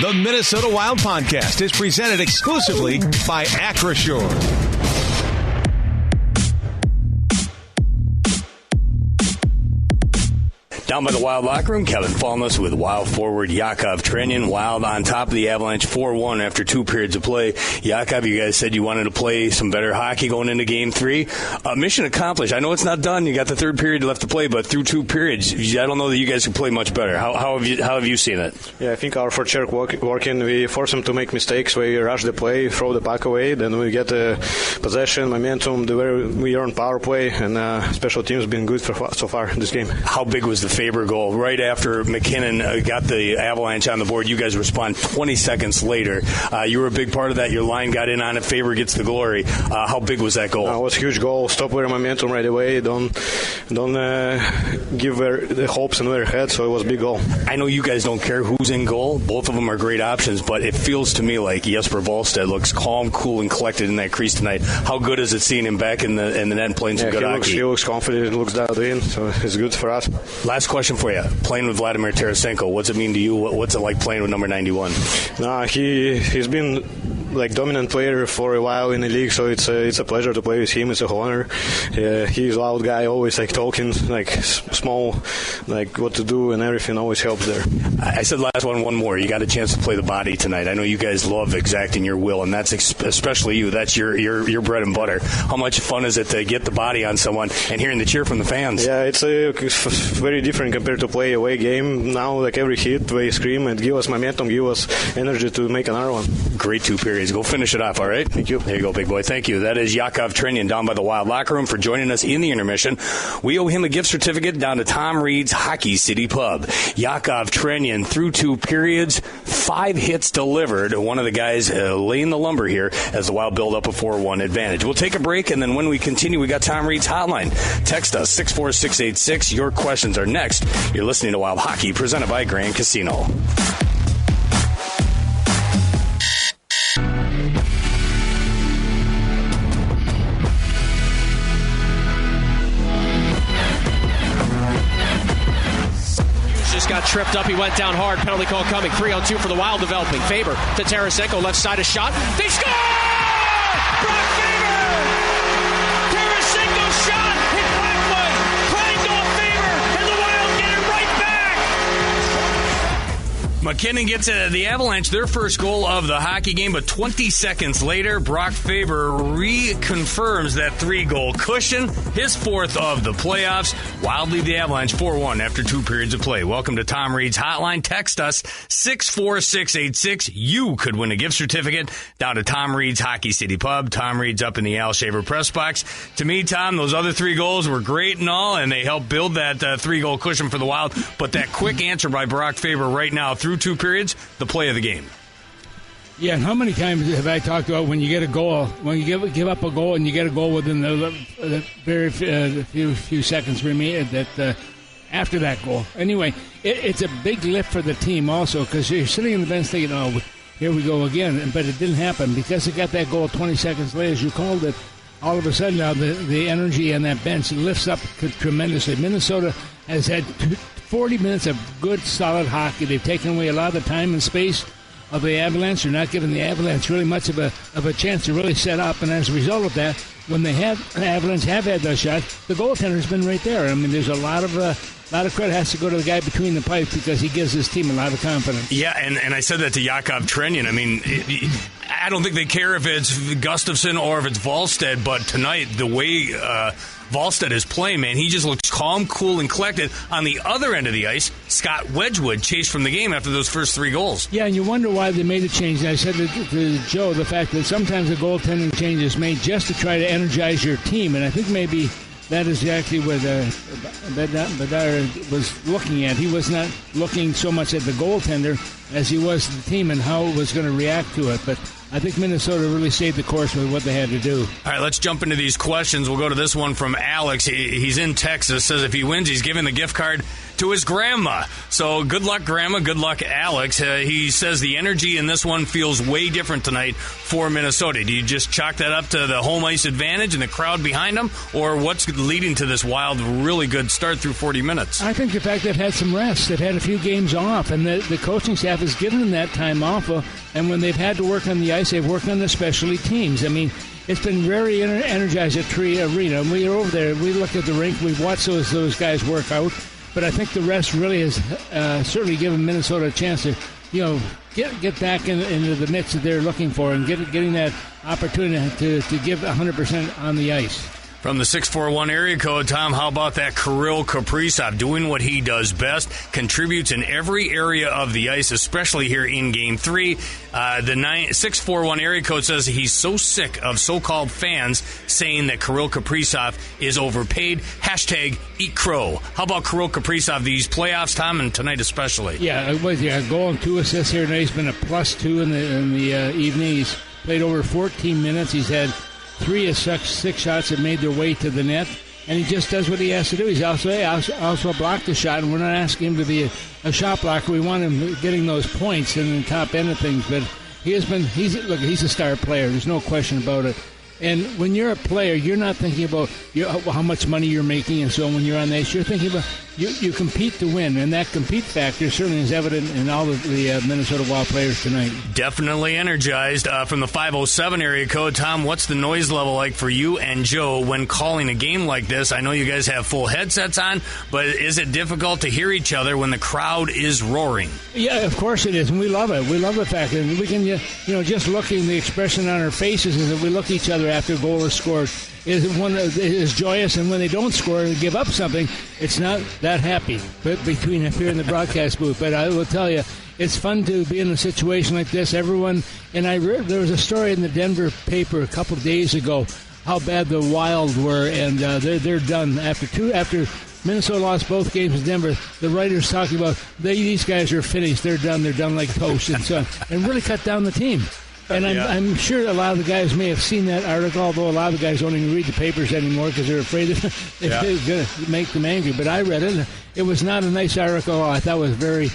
The Minnesota Wild Podcast is presented exclusively by Acrosure. Down by the Wild locker room, Kevin Falness with Wild forward Yakov Trenin. Wild on top of the Avalanche 4-1 after 2 periods of play. Yakov, you guys said you wanted to play some better hockey going into Game 3. Mission accomplished. I know it's not done. You got the 3rd period left to play, but through 2 periods, I don't know that you guys can play much better. How have you seen it? Yeah, I think our forecheck working. We force them to make mistakes. We rush the play, throw the puck away, then we get possession, momentum. We earn power play, and special teams been good so far in this game. How big was the Faber goal? Right after McKinnon got the Avalanche on the board, you guys respond 20 seconds later. You were a big part of that. Your line got in on it. Faber gets the glory. How big was that goal? It was a huge goal. Stop their momentum right away. Don't give the hopes in their head. So it was a big goal. I know you guys don't care who's in goal. Both of them are great options, but it feels to me like Jesper Wallstedt looks calm, cool, and collected in that crease tonight. How good is it seeing him back in the net and playing some good hockey? He looks confident. He looks dialed in. So it's good for us. Last question for you. Playing with Vladimir Tarasenko, what's it mean to you? What's it like playing with number 91? He's been dominant player for a while in the league, so it's a pleasure to play with him. It's a honor. He's a loud guy, always talking, small, what to do and everything. Always helps there. I said last one more. You got a chance to play the body tonight. I know you guys love exacting your will, and that's especially you. That's your bread and butter. How much fun is it to get the body on someone and hearing the cheer from the fans? Yeah, it's very different compared to play away game. Now, every hit, they scream and give us momentum, give us energy to make another one. Great 2 periods. Go finish it off, all right? Thank you. There you go, big boy. Thank you. That is Yakov Trenin down by the Wild locker room for joining us in the intermission. We owe him a gift certificate down to Tom Reed's Hockey City Pub. Yakov Trenin through 2 periods, 5 hits delivered. One of the guys laying the lumber here as the Wild build up a 4-1 advantage. We'll take a break, and then when we continue, we got Tom Reed's hotline. Text us 64686. Your questions are next. You're listening to Wild Hockey, presented by Grand Casino. Just got tripped up. He went down hard. Penalty call coming. 3-on-2 for the Wild developing. Faber to Tarasenko. Left side a shot. They score! Brock Faber! Tarasenko shot. Hit Blackwood. Clanged off Faber. And the Wild get it right back. McKinnon gets the Avalanche their first goal of the hockey game, but 20 seconds later, Brock Faber reconfirms that 3-goal cushion, his 4th of the playoffs. Wild lead the Avalanche 4-1 after 2 periods of play. Welcome to Tom Reed's hotline. Text us 64686. You could win a gift certificate down to Tom Reed's Hockey City Pub. Tom Reed's up in the Al Shaver press box. To me, Tom, those other 3 goals were great and all, and they helped build that 3-goal cushion for the Wild. But that quick answer by Brock Faber right now through 2 periods, the play of the game. Yeah, and how many times have I talked about when you get a goal, when you give up a goal and you get a goal within the very few seconds remaining that after that goal. Anyway, it's a big lift for the team also because you're sitting on the bench thinking, oh, here we go again. But it didn't happen because it got that goal 20 seconds later, as you called it. All of a sudden now the energy on that bench lifts up tremendously. Minnesota has had 40 minutes of good, solid hockey. They've taken away a lot of the time and space of the Avalanche. They're not giving the Avalanche really much of a chance to really set up. And as a result of that, when the Avalanche have had those shots, the goaltender's been right there. I mean, there's a lot of credit has to go to the guy between the pipes because he gives his team a lot of confidence. Yeah, and I said that to Yakov Trenin. I mean, I don't think they care if it's Gustafsson or if it's Wallstedt, but tonight, the way Wallstedt is playing, man, he just looks calm, cool, and collected. On the other end of the ice, Scott Wedgwood chased from the game after those first 3 goals. Yeah, and you wonder why they made the change. And I said to Joe the fact that sometimes a goaltending change is made just to try to energize your team, and I think maybe that is exactly what Bedard was looking at. He was not looking so much at the goaltender as he was the team and how it was going to react to it. But I think Minnesota really saved the course with what they had to do. All right, let's jump into these questions. We'll go to this one from Alex. He's in Texas. Says if he wins, he's giving the gift card to his grandma. So good luck, Grandma. Good luck, Alex. He says the energy in this one feels way different tonight for Minnesota. Do you just chalk that up to the home ice advantage and the crowd behind them, or what's leading to this wild, really good start through 40 minutes? I think the fact they've had some rest. They've had a few games off, and the coaching staff has given them that time off. And when they've had to work on the ice, they've worked on the specialty teams. I mean, it's been very energized at Tree Arena. And we are over there. We look at the rink. We've watched those guys work out. But I think the rest really has certainly given Minnesota a chance to, get back into the mix that they're looking for and getting that opportunity to give 100% on the ice. From the 641 area code, Tom, how about that Kirill Kaprizov doing what he does best, contributes in every area of the ice, especially here in Game 3. The 641 area code says he's so sick of so-called fans saying that Kirill Kaprizov is overpaid. Hashtag eat crow. How about Kirill Kaprizov these playoffs, Tom, and tonight especially? Yeah, it was a goal and 2 assists here tonight. He's been a +2 in the evening. He's played over 14 minutes. He's had 3 of 6 shots that made their way to the net, and he just does what he has to do. He's also blocked the shot, and we're not asking him to be a shot blocker. We want him getting those points in the top end of things, but he's a star player. There's no question about it. And when you're a player, you're not thinking about how much money you're making and so on when you're on the ice. You're thinking about you compete to win, and that compete factor certainly is evident in all of the Minnesota Wild players tonight. Definitely energized. From the 507 area code, Tom, what's the noise level like for you and Joe when calling a game like this? I know you guys have full headsets on, but is it difficult to hear each other when the crowd is roaring? Yeah, of course it is, and we love it. We love the fact that we can, just looking, the expression on our faces is that we look at each other after a goal is scored is joyous, and when they don't score and give up something, it's not that happy. But between up here in the broadcast booth, but I will tell you, it's fun to be in a situation like this. Everyone, and there was a story in the Denver paper a couple of days ago how bad the Wild were, and they're done after Minnesota lost both games in Denver. The writers talking about these guys are finished. They're done like toast, and so and really cut down the team. And I'm sure a lot of the guys may have seen that article, although a lot of the guys don't even read the papers anymore because they're afraid it's going to make them angry. But I read it. It was not a nice article. I thought it was very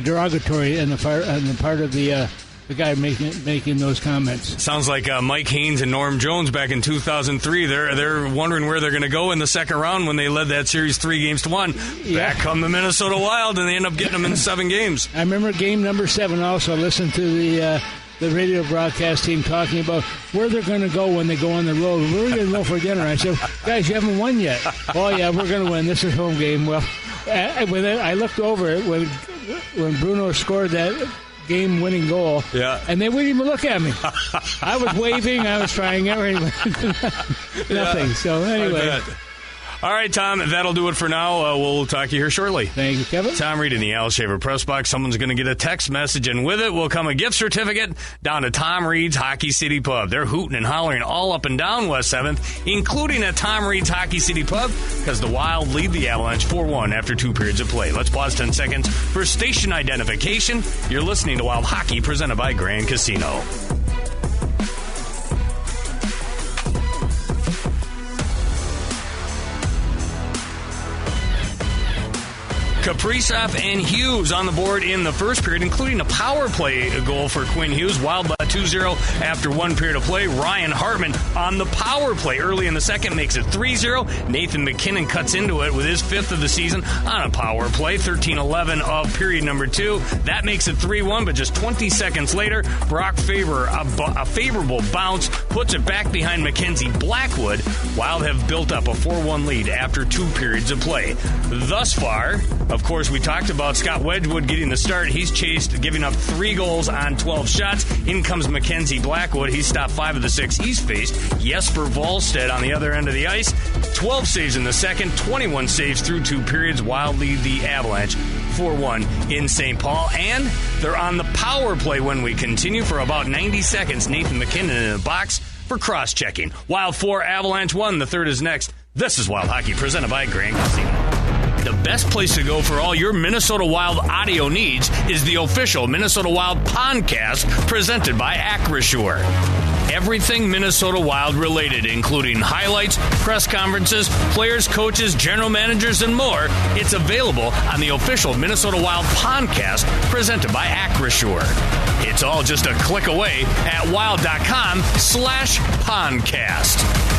derogatory on the part of the guy making those comments. Sounds like Mike Haynes and Norm Jones back in 2003. They're wondering where they're going to go in the second round when they led that series 3-1. Yeah. Back come the Minnesota Wild, and they end up getting them in 7 games. I remember game number 7 also. I listened to the radio broadcast team talking about where they're going to go when they go on the road. Where are we going to go for dinner? I said, guys, you haven't won yet. Oh, yeah, we're going to win. This is home game. Well, I looked over it when Bruno scored that game-winning goal, and they wouldn't even look at me. I was waving. I was trying everything. Nothing. So, anyway. All right, Tom, that'll do it for now. We'll talk to you here shortly. Thank you, Kevin. Tom Reed in the Al Shaver Press Box. Someone's going to get a text message, and with it will come a gift certificate down to Tom Reed's Hockey City Pub. They're hooting and hollering all up and down West 7th, including at Tom Reed's Hockey City Pub, because the Wild lead the Avalanche 4-1 after 2 periods of play. Let's pause 10 seconds for station identification. You're listening to Wild Hockey, presented by Grand Casino. Kaprizov and Hughes on the board in the first period, including a power play goal for Quinn Hughes. Wild led 2-0 after 1 period of play. Ryan Hartman on the power play early in the second makes it 3-0. Nathan McKinnon cuts into it with his 5th of the season on a power play. 13-11 of period number 2. That makes it 3-1, but just 20 seconds later, Brock Faber, a favorable bounce, puts it back behind Mackenzie Blackwood. Wild have built up a 4-1 lead after 2 periods of play. Thus far, of course, we talked about Scott Wedgwood getting the start. He's chased, giving up 3 goals on 12 shots. In comes Mackenzie Blackwood. He's stopped 5 of the 6 he's faced. Jesper Wallstedt on the other end of the ice. 12 saves in the second, 21 saves through 2 periods. Wild lead the Avalanche 4-1 in St. Paul. And they're on the power play when we continue for about 90 seconds. Nathan McKinnon in the box for cross-checking. Wild 4, Avalanche 1. The third is next. This is Wild Hockey, presented by Grand Casino. The best place to go for all your Minnesota Wild audio needs is the official Minnesota Wild podcast presented by Acrisure. Everything Minnesota Wild related, including highlights, press conferences, players, coaches, general managers, and more. It's available on the official Minnesota Wild podcast presented by Acrisure. It's all just a click away at wild.com/podcast.